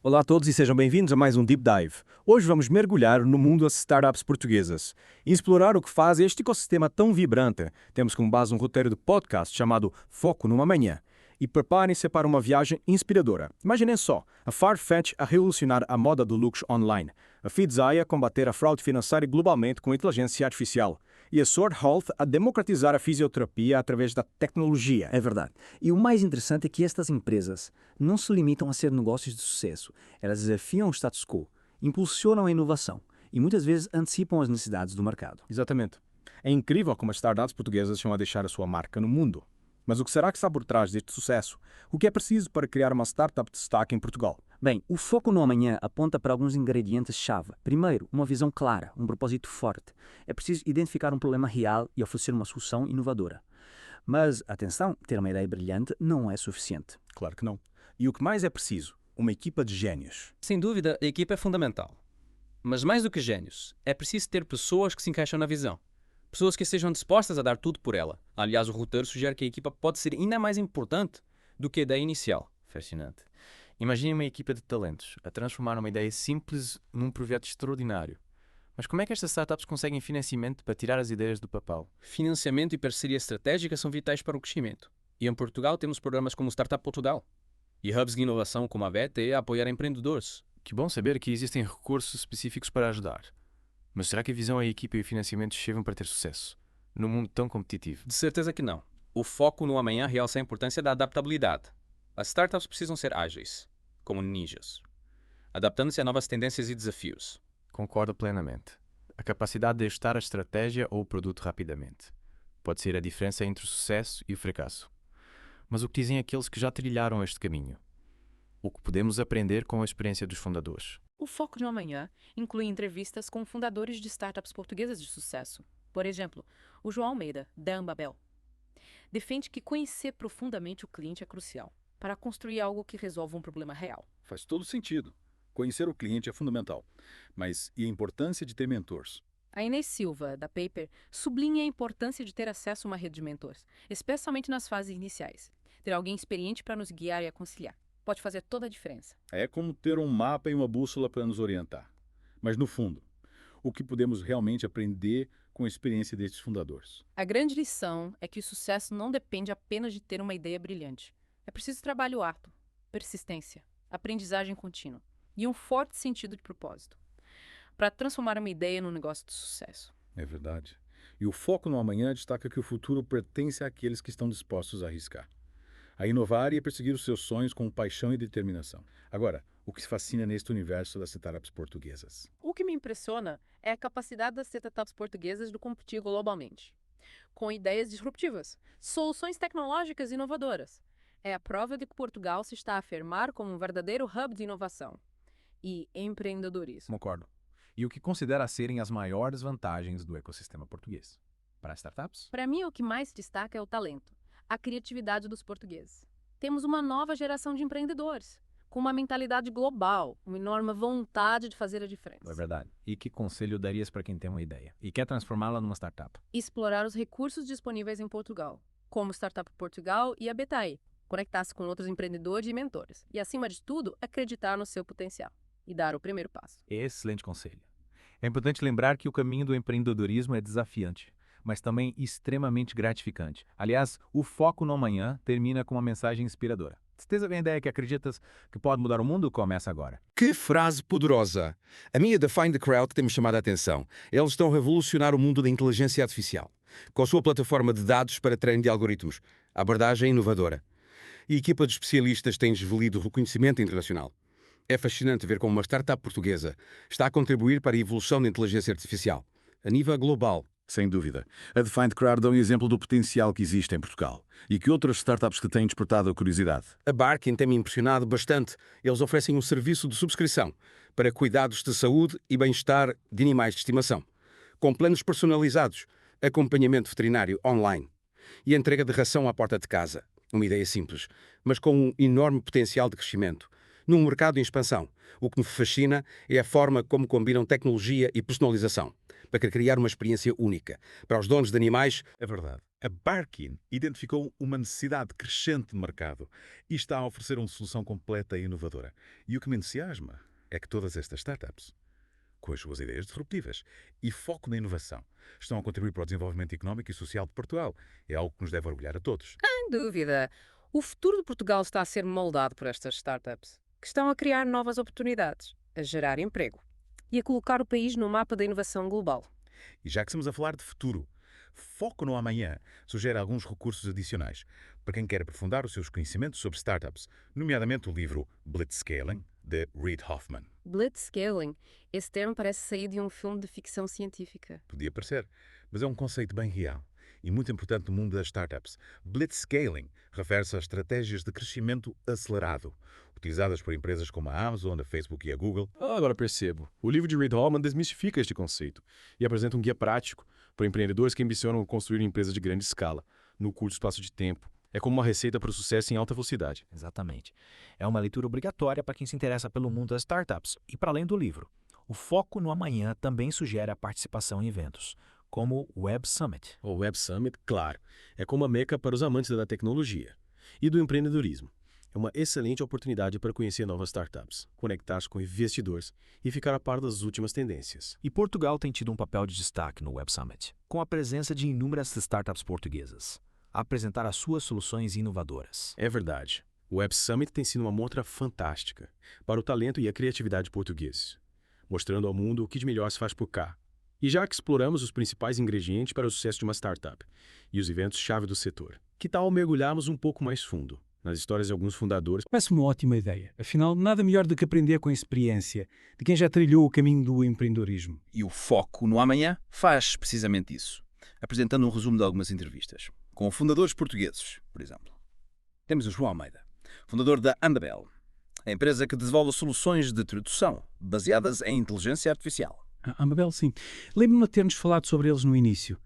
Olá a todos e sejam bem-vindos a mais um Deep Dive. Hoje vamos mergulhar no mundo das startups portuguesas e explorar o que faz este ecossistema tão vibrante. Temos como base um roteiro de podcast chamado Foco numa Manhã. E preparem-se para uma viagem inspiradora. Imaginem só, a Farfetch a revolucionar a moda do luxo online, a Fidesai a combater a fraude financeira globalmente com inteligência artificial e a Sword Health a democratizar a fisioterapia através da tecnologia. É verdade. E o mais interessante é que estas empresas não se limitam a ser negócios de sucesso. Elas desafiam o status quo, impulsionam a inovação e muitas vezes antecipam as necessidades do mercado. Exatamente. É incrível como as startups portuguesas estão a deixar a sua marca no mundo. Mas o que será que está por trás deste sucesso? O que é preciso para criar uma startup de destaque em Portugal? Bem, o foco no amanhã aponta para alguns ingredientes-chave. Primeiro, uma visão clara, um propósito forte. É preciso identificar um problema real e oferecer uma solução inovadora. Mas, atenção, ter uma ideia brilhante não é suficiente. Claro que não. E o que mais é preciso? Uma equipa de gênios. Sem dúvida, a equipa é fundamental. Mas mais do que gênios, é preciso ter pessoas que se encaixam na visão. Pessoas que estejam dispostas a dar tudo por ela. Aliás, o roteiro sugere que a equipa pode ser ainda mais importante do que a ideia inicial. Fascinante. Imagine uma equipa de talentos a transformar uma ideia simples num projeto extraordinário. Mas como é que estas startups conseguem financiamento para tirar as ideias do papel? Financiamento e parceria estratégica são vitais para o crescimento. E em Portugal temos programas como o Startup Portugal e hubs de inovação como a VTE a apoiar empreendedores. Que bom saber que existem recursos específicos para ajudar. Mas será que a visão, a equipa e o financiamento chegam para ter sucesso, num mundo tão competitivo? De certeza que não. O foco no amanhã realça a importância da adaptabilidade. As startups precisam ser ágeis, como ninjas, adaptando-se a novas tendências e desafios. Concordo plenamente. A capacidade de ajustar a estratégia ou o produto rapidamente pode ser a diferença entre o sucesso e o fracasso. Mas o que dizem aqueles que já trilharam este caminho? O que podemos aprender com a experiência dos fundadores? O Foco no Amanhã inclui entrevistas com fundadores de startups portuguesas de sucesso. Por exemplo, o João Almeida, da Ambabel, defende que conhecer profundamente o cliente é crucial para construir algo que resolva um problema real. Faz todo sentido. Conhecer o cliente é fundamental. Mas e a importância de ter mentores? A Inês Silva, da Paper, sublinha a importância de ter acesso a uma rede de mentores, especialmente nas fases iniciais. Ter alguém experiente para nos guiar e aconselhar pode fazer toda a diferença. É como ter um mapa e uma bússola para nos orientar. Mas, no fundo, o que podemos realmente aprender com a experiência destes fundadores? A grande lição é que o sucesso não depende apenas de ter uma ideia brilhante. É preciso trabalho árduo, persistência, aprendizagem contínua e um forte sentido de propósito para transformar uma ideia num negócio de sucesso. É verdade. E o foco no amanhã destaca que o futuro pertence àqueles que estão dispostos a arriscar, a inovar e a perseguir os seus sonhos com paixão e determinação. Agora, o que se fascina neste universo das startups portuguesas? O que me impressiona é a capacidade das startups portuguesas de competir globalmente, com ideias disruptivas, soluções tecnológicas inovadoras. É a prova de que Portugal se está a afirmar como um verdadeiro hub de inovação e empreendedorismo. Concordo. E o que considera serem as maiores vantagens do ecossistema português? Para startups? Para mim, o que mais destaca é o talento, a criatividade dos portugueses. Temos uma nova geração de empreendedores, com uma mentalidade global, uma enorme vontade de fazer a diferença. É verdade. E que conselho darias para quem tem uma ideia e quer transformá-la numa startup? Explorar os recursos disponíveis em Portugal, como Startup Portugal e a Betaí, conectar-se com outros empreendedores e mentores, e, acima de tudo, acreditar no seu potencial e dar o primeiro passo. Excelente conselho. É importante lembrar que o caminho do empreendedorismo é desafiante, mas também extremamente gratificante. Aliás, o Foco no Amanhã termina com uma mensagem inspiradora. Se tens a ideia que acreditas que pode mudar o mundo, começa agora. Que frase poderosa! A minha da Find the Crowd tem-me chamado a atenção. Eles estão a revolucionar o mundo da inteligência artificial, com a sua plataforma de dados para treino de algoritmos. A abordagem é inovadora. E a equipa de especialistas tem desvelido reconhecimento internacional. É fascinante ver como uma startup portuguesa está a contribuir para a evolução da inteligência artificial, a nível global. Sem dúvida. A Defined Crowd é um exemplo do potencial que existe em Portugal e que outras startups que têm despertado a curiosidade. A Barking tem-me impressionado bastante. Eles oferecem um serviço de subscrição para cuidados de saúde e bem-estar de animais de estimação, com planos personalizados, acompanhamento veterinário online e entrega de ração à porta de casa. Uma ideia simples, mas com um enorme potencial de crescimento. Num mercado em expansão, o que me fascina é a forma como combinam tecnologia e personalização. para criar uma experiência única. Para os donos de animais, É verdade. A Barkin identificou uma necessidade crescente de mercado e está a oferecer uma solução completa e inovadora. E o que me entusiasma é que todas estas startups, com as suas ideias disruptivas e foco na inovação, estão a contribuir para o desenvolvimento económico e social de Portugal. É algo que nos deve orgulhar a todos. Sem dúvida. O futuro de Portugal está a ser moldado por estas startups, que estão a criar novas oportunidades, a gerar emprego e a colocar o país no mapa da inovação global. E já que estamos a falar de futuro, Foco no Amanhã sugere alguns recursos adicionais para quem quer aprofundar os seus conhecimentos sobre startups, nomeadamente o livro Blitzscaling, de Reid Hoffman. Blitzscaling. Esse termo parece sair de um filme de ficção científica. Podia parecer, mas é um conceito bem real e muito importante no mundo das startups. Blitzscaling refere-se a estratégias de crescimento acelerado, utilizadas por empresas como a Amazon, a Facebook e a Google. Agora percebo. O livro de Reid Hoffman desmistifica este conceito e apresenta um guia prático para empreendedores que ambicionam construir empresas de grande escala, no curto espaço de tempo. É como uma receita para o sucesso em alta velocidade. Exatamente. É uma leitura obrigatória para quem se interessa pelo mundo das startups. E para além do livro, o Foco no Amanhã também sugere a participação em eventos, como o Web Summit. O Web Summit, claro, é como uma meca para os amantes da tecnologia e do empreendedorismo. É uma excelente oportunidade para conhecer novas startups, conectar-se com investidores e ficar a par das últimas tendências. E Portugal tem tido um papel de destaque no Web Summit, com a presença de inúmeras startups portuguesas, a apresentar as suas soluções inovadoras. É verdade. O Web Summit tem sido uma mostra fantástica para o talento e a criatividade portugueses, mostrando ao mundo o que de melhor se faz por cá. E já que exploramos os principais ingredientes para o sucesso de uma startup e os eventos-chave do setor, que tal mergulharmos um pouco mais fundo nas histórias de alguns fundadores? Parece-me uma ótima ideia. Afinal, nada melhor do que aprender com a experiência de quem já trilhou o caminho do empreendedorismo. E o Foco no Amanhã faz precisamente isso, apresentando um resumo de algumas entrevistas, com fundadores portugueses, por exemplo. Temos o João Almeida, fundador da Andabel, a empresa que desenvolve soluções de tradução baseadas em inteligência artificial. Amabel, sim. Lembro-me de ter-nos falado sobre eles no início.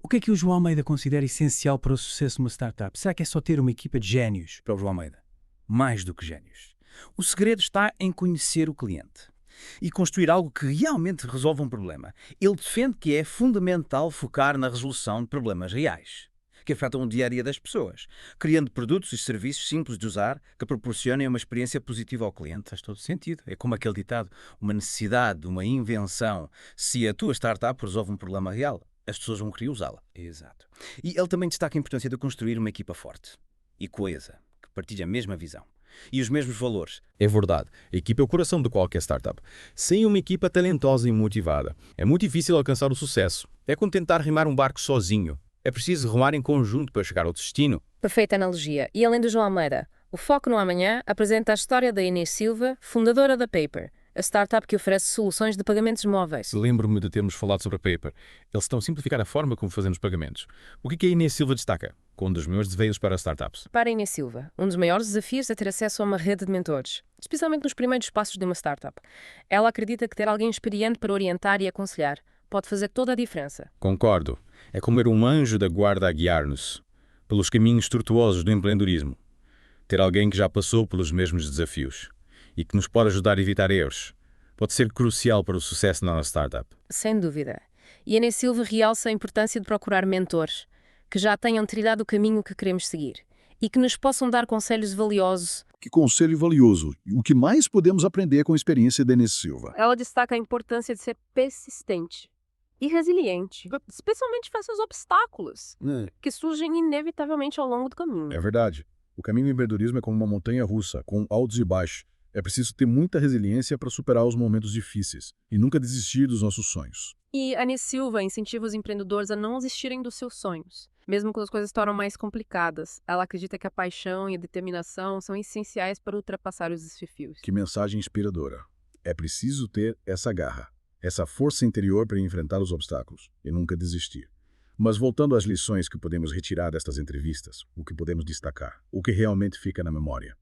O que é que o João Almeida considera essencial para o sucesso de uma startup? Será que é só ter uma equipa de génios? Para o João Almeida, mais do que génios. O segredo está em conhecer o cliente e construir algo que realmente resolva um problema. Ele defende que é fundamental focar na resolução de problemas reais, que afetam o dia-a-dia das pessoas, criando produtos e serviços simples de usar que proporcionem uma experiência positiva ao cliente. Faz todo sentido. É como aquele ditado, uma necessidade, uma invenção. Se a tua startup resolve um problema real, as pessoas vão querer usá-la. Exato. E ele também destaca a importância de construir uma equipa forte e coesa, que partilha a mesma visão e os mesmos valores. É verdade, a equipa é o coração de qualquer startup. Sem uma equipa talentosa e motivada, é muito difícil alcançar o sucesso. É como tentar remar um barco sozinho. É preciso remar em conjunto para chegar ao destino. Perfeita analogia. E além do João Almeida, o Foco no Amanhã apresenta a história da Inês Silva, fundadora da Paper, a startup que oferece soluções de pagamentos móveis. Lembro-me de termos falado sobre a Paper. Eles estão a simplificar a forma como fazemos pagamentos. O que a Inês Silva destaca? Com um dos meus desveios para startups. Para a Inês Silva, um dos maiores desafios é ter acesso a uma rede de mentores, especialmente nos primeiros passos de uma startup. Ela acredita que ter alguém experiente para orientar e aconselhar pode fazer toda a diferença. Concordo. É como ter um anjo da guarda a guiar-nos pelos caminhos tortuosos do empreendedorismo. Ter alguém que já passou pelos mesmos desafios e que nos pode ajudar a evitar erros pode ser crucial para o sucesso da nossa startup. Sem dúvida. E a Inês Silva realça a importância de procurar mentores que já tenham trilhado o caminho que queremos seguir e que nos possam dar conselhos valiosos. Que conselho valioso. O que mais podemos aprender com a experiência da Inês Silva? Ela destaca a importância de ser persistente e resiliente, especialmente face aos obstáculos que surgem inevitavelmente ao longo do caminho. É verdade. O caminho do empreendedorismo é como uma montanha russa, com altos e baixos. É preciso ter muita resiliência para superar os momentos difíceis e nunca desistir dos nossos sonhos. E a Inês Silva incentiva os empreendedores a não desistirem dos seus sonhos, mesmo quando as coisas se tornam mais complicadas. Ela acredita que a paixão e a determinação são essenciais para ultrapassar os desafios. Que mensagem inspiradora. É preciso ter essa garra, essa força interior para enfrentar os obstáculos e nunca desistir. Mas voltando às lições que podemos retirar destas entrevistas, o que podemos destacar, o que realmente fica na memória?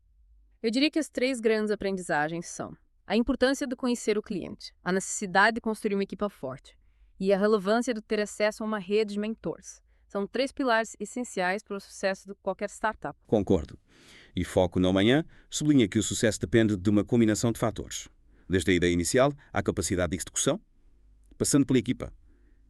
Eu diria que as 3 grandes aprendizagens são a importância de conhecer o cliente, a necessidade de construir uma equipa forte e a relevância de ter acesso a uma rede de mentores. São 3 pilares essenciais para o sucesso de qualquer startup. Concordo. E Foco no Amanhã sublinha que o sucesso depende de uma combinação de fatores. Desde a ideia inicial à capacidade de execução, passando pela equipa,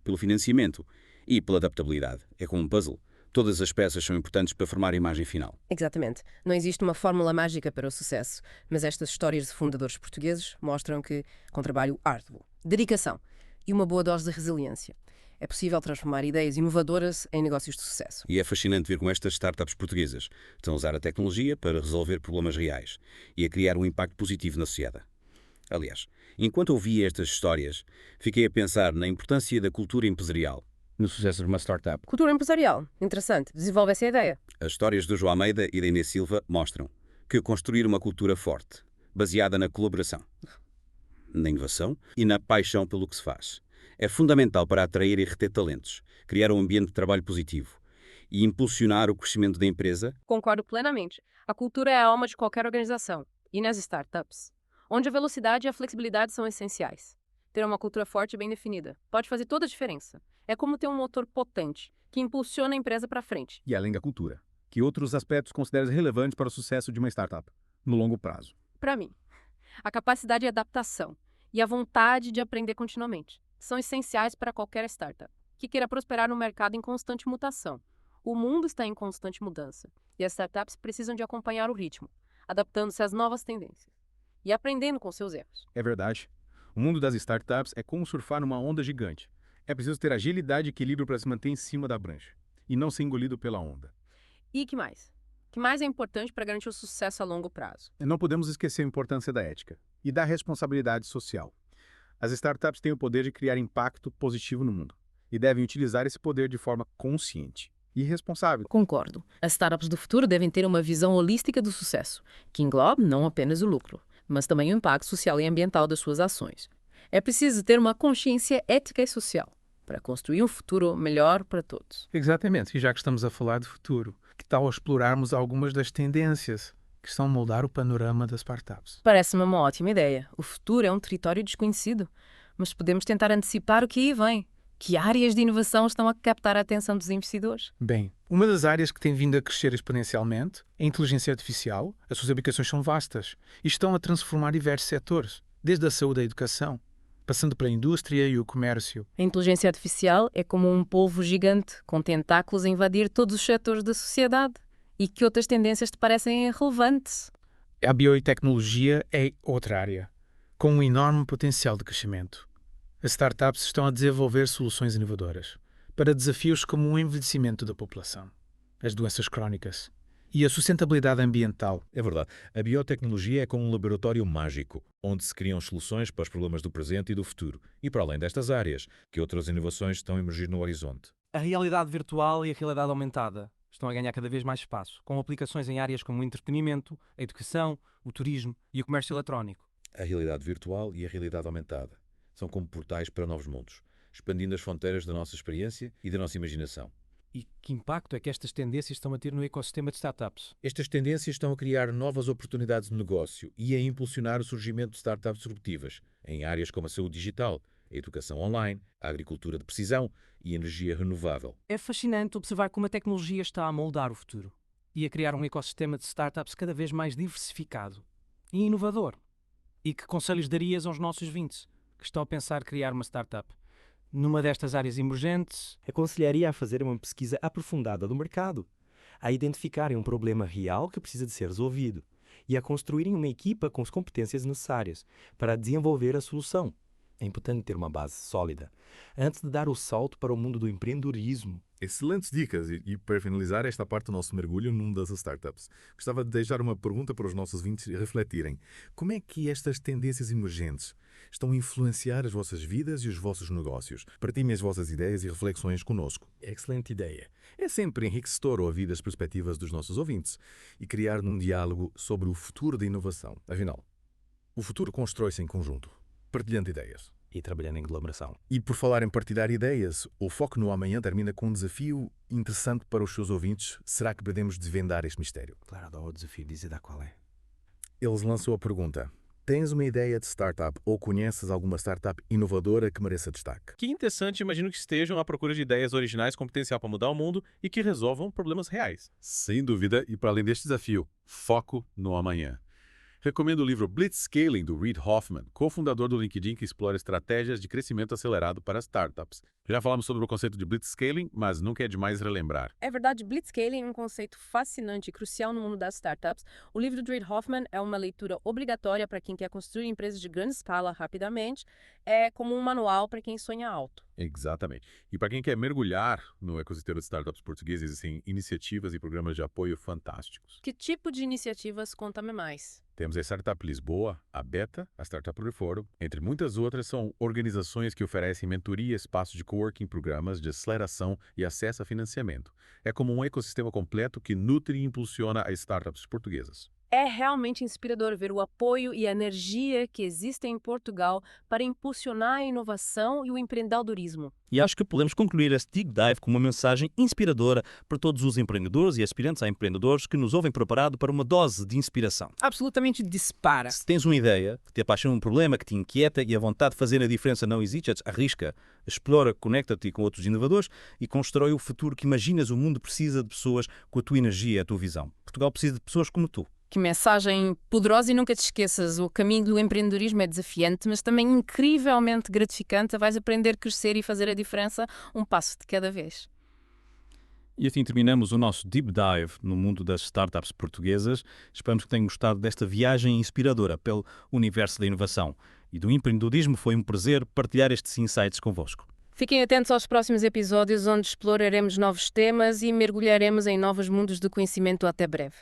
pelo financiamento e pela adaptabilidade. É como um puzzle. Todas as peças são importantes para formar a imagem final. Exatamente. Não existe uma fórmula mágica para o sucesso, mas estas histórias de fundadores portugueses mostram que, com trabalho árduo, dedicação e uma boa dose de resiliência, é possível transformar ideias inovadoras em negócios de sucesso. E é fascinante ver como estas startups portuguesas estão a usar a tecnologia para resolver problemas reais e a criar um impacto positivo na sociedade. Aliás, enquanto ouvia estas histórias, fiquei a pensar na importância da cultura empresarial no sucesso de uma startup. Cultura empresarial. Interessante. Desenvolve essa ideia. As histórias do João Almeida e da Inês Silva mostram que construir uma cultura forte, baseada na colaboração, na inovação e na paixão pelo que se faz, é fundamental para atrair e reter talentos, criar um ambiente de trabalho positivo e impulsionar o crescimento da empresa. Concordo plenamente. A cultura é a alma de qualquer organização. E nas startups, onde a velocidade e a flexibilidade são essenciais. Ter uma cultura forte e bem definida pode fazer toda a diferença. É como ter um motor potente que impulsiona a empresa para frente. E além da cultura, que outros aspectos consideras relevantes para o sucesso de uma startup, no longo prazo? Para mim, a capacidade de adaptação e a vontade de aprender continuamente são essenciais para qualquer startup que queira prosperar no mercado em constante mutação. O mundo está em constante mudança e as startups precisam de acompanhar o ritmo, adaptando-se às novas tendências e aprendendo com seus erros. É verdade. O mundo das startups é como surfar numa onda gigante. É preciso ter agilidade e equilíbrio para se manter em cima da prancha e não ser engolido pela onda. E que mais? O que mais é importante para garantir o sucesso a longo prazo? Não podemos esquecer a importância da ética e da responsabilidade social. As startups têm o poder de criar impacto positivo no mundo e devem utilizar esse poder de forma consciente e responsável. Concordo. As startups do futuro devem ter uma visão holística do sucesso, que englobe não apenas o lucro, mas também o impacto social e ambiental das suas ações. É preciso ter uma consciência ética e social para construir um futuro melhor para todos. Exatamente. E já que estamos a falar de futuro, que tal explorarmos algumas das tendências que estão a moldar o panorama das startups? Parece-me uma ótima ideia. O futuro é um território desconhecido, mas podemos tentar antecipar o que aí vem. Que áreas de inovação estão a captar a atenção dos investidores? Bem, uma das áreas que tem vindo a crescer exponencialmente é a inteligência artificial. As suas aplicações são vastas e estão a transformar diversos setores, desde a saúde à educação, passando pela indústria e o comércio. A inteligência artificial é como um polvo gigante com tentáculos a invadir todos os setores da sociedade. E que outras tendências te parecem relevantes? A biotecnologia é outra área, com um enorme potencial de crescimento. As startups estão a desenvolver soluções inovadoras para desafios como o envelhecimento da população, as doenças crónicas e a sustentabilidade ambiental. É verdade. A biotecnologia é como um laboratório mágico, onde se criam soluções para os problemas do presente e do futuro. E para além destas áreas, que outras inovações estão a emergir no horizonte? A realidade virtual e a realidade aumentada estão a ganhar cada vez mais espaço, com aplicações em áreas como o entretenimento, a educação, o turismo e o comércio eletrónico. A realidade virtual e a realidade aumentada são como portais para novos mundos, expandindo as fronteiras da nossa experiência e da nossa imaginação. E que impacto é que estas tendências estão a ter no ecossistema de startups? Estas tendências estão a criar novas oportunidades de negócio e a impulsionar o surgimento de startups disruptivas em áreas como a saúde digital, a educação online, a agricultura de precisão e a energia renovável. É fascinante observar como a tecnologia está a moldar o futuro e a criar um ecossistema de startups cada vez mais diversificado e inovador. E que conselhos darias aos nossos ouvintes que estão a pensar criar uma startup numa destas áreas emergentes? Aconselharia a fazer uma pesquisa aprofundada do mercado, a identificarem um problema real que precisa de ser resolvido e a construírem uma equipa com as competências necessárias para desenvolver a solução. É importante ter uma base sólida antes de dar o salto para o mundo do empreendedorismo. Excelentes dicas. E para finalizar esta parte do nosso mergulho num das startups, gostava de deixar uma pergunta para os nossos ouvintes refletirem. Como é que estas tendências emergentes estão a influenciar as vossas vidas e os vossos negócios? Partilhem as vossas ideias e reflexões conosco. Excelente ideia. É sempre enriquecedor ouvir as perspectivas dos nossos ouvintes e criar um diálogo sobre o futuro da inovação. Afinal, o futuro constrói-se em conjunto, partilhando ideias. E trabalhando em aglomeração. E por falar em partilhar ideias, o Foco no Amanhã termina com um desafio interessante para os seus ouvintes. Será que podemos desvendar este mistério? Claro, dá o desafio, diz qual é. Eles lançam a pergunta: tens uma ideia de startup ou conheces alguma startup inovadora que mereça destaque? Que interessante, imagino que estejam à procura de ideias originais com potencial para mudar o mundo e que resolvam problemas reais. Sem dúvida, e para além deste desafio, foco no amanhã. Recomendo o livro Blitzscaling, do Reid Hoffman, cofundador do LinkedIn, que explora estratégias de crescimento acelerado para startups. Já falamos sobre o conceito de Blitzscaling, mas nunca é demais relembrar. É verdade, Blitzscaling é um conceito fascinante e crucial no mundo das startups. O livro do Reid Hoffman é uma leitura obrigatória para quem quer construir empresas de grande escala rapidamente. É como um manual para quem sonha alto. Exatamente. E para quem quer mergulhar no ecossistema de startups portugueses, existem iniciativas e programas de apoio fantásticos. Que tipo de iniciativas? Conta-me mais. Temos a Startup Lisboa, a Beta, a Startup Reform, entre muitas outras, são organizações que oferecem mentoria, espaço de coworking, programas de aceleração e acesso a financiamento. É como um ecossistema completo que nutre e impulsiona as startups portuguesas. É realmente inspirador ver o apoio e a energia que existem em Portugal para impulsionar a inovação e o empreendedorismo. E acho que podemos concluir este Deep Dive com uma mensagem inspiradora para todos os empreendedores e aspirantes a empreendedores que nos ouvem preparado para uma dose de inspiração. Absolutamente dispara. Se tens uma ideia, que te apaixona um problema, que te inquieta e a vontade de fazer a diferença não existe, arrisca, explora, conecta-te com outros inovadores e constrói o futuro que imaginas. O mundo precisa de pessoas com a tua energia e a tua visão. Portugal precisa de pessoas como tu. Que mensagem poderosa, e nunca te esqueças, o caminho do empreendedorismo é desafiante, mas também incrivelmente gratificante. Vais aprender a crescer e fazer a diferença um passo de cada vez. E assim terminamos o nosso Deep Dive no mundo das startups portuguesas. Esperamos que tenham gostado desta viagem inspiradora pelo universo da inovação e do empreendedorismo. Foi um prazer partilhar estes insights convosco. Fiquem atentos aos próximos episódios, onde exploraremos novos temas e mergulharemos em novos mundos de conhecimento. Até breve.